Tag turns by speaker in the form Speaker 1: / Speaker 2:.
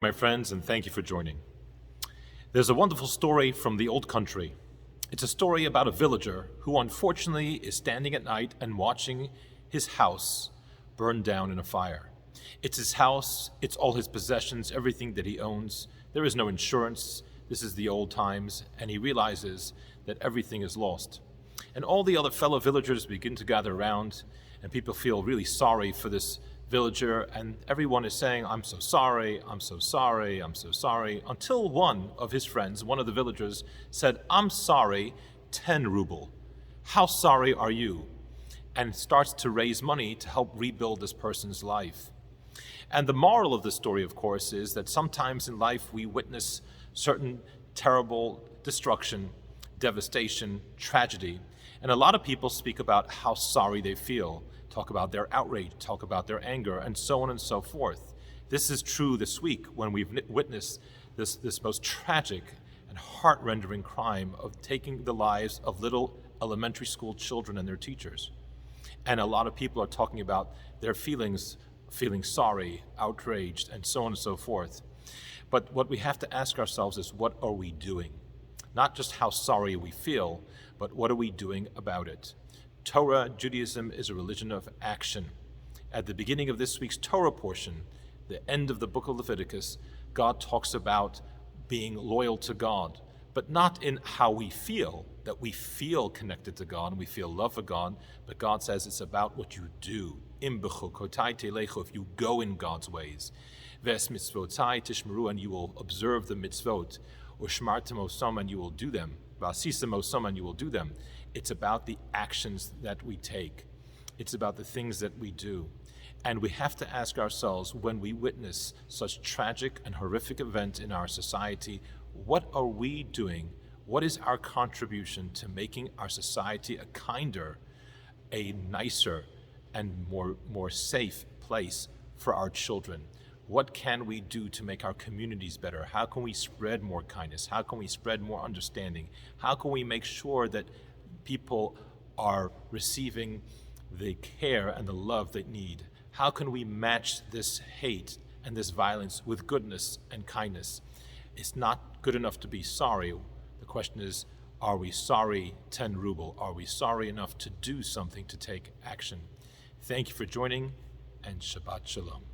Speaker 1: My friends, and thank you for joining. There's a wonderful story from the old country. It's a story about a villager who unfortunately is standing at night and watching his house burn down in a fire. It's his house, it's all his possessions, everything that he owns. There is no insurance. This is the old times, and he realizes that everything is lost. And all the other fellow villagers begin to gather around, and people feel really sorry for this villager, and everyone is saying, I'm so sorry, I'm so sorry, I'm so sorry, until one of his friends, one of the villagers, said, I'm sorry, 10 ruble. How sorry are you? And starts to raise money to help rebuild this person's life. And the moral of the story, of course, is that sometimes in life we witness certain terrible destruction, devastation, tragedy, and a lot of people speak about how sorry they feel, talk about their outrage, talk about their anger, and so on and so forth. This is true this week when we've witnessed this most tragic and heart-rending crime of taking the lives of little elementary school children and their teachers. And a lot of people are talking about their feelings, feeling sorry, outraged, and so on and so forth. But what we have to ask ourselves is, what are we doing? Not just how sorry we feel, but what are we doing about it? Torah, Judaism, is a religion of action. At the beginning of this week's Torah portion, the end of the book of Leviticus, God talks about being loyal to God, but not in how we feel, that we feel connected to God and we feel love for God, but God says it's about what you do. If you go in God's ways. Ves mitzvotai tishmeru, and you will observe the mitzvot. Ushmartem osam, and you will do them. Vasisem osam, and you will do them. It's about the actions that we take. It's about the things that we do. And we have to ask ourselves, when we witness such tragic and horrific event in our society, what are we doing? What is our contribution to making our society a kinder, a nicer, and more safe place for our children? What can we do to make our communities better? How can we spread more kindness? How can we spread more understanding? How can we make sure that people are receiving the care and the love they need? How can we match this hate and this violence with goodness and kindness? It's not good enough to be sorry. The question is, are we sorry 10 ruble? Are we sorry enough to do something, to take action? Thank you for joining, and Shabbat Shalom.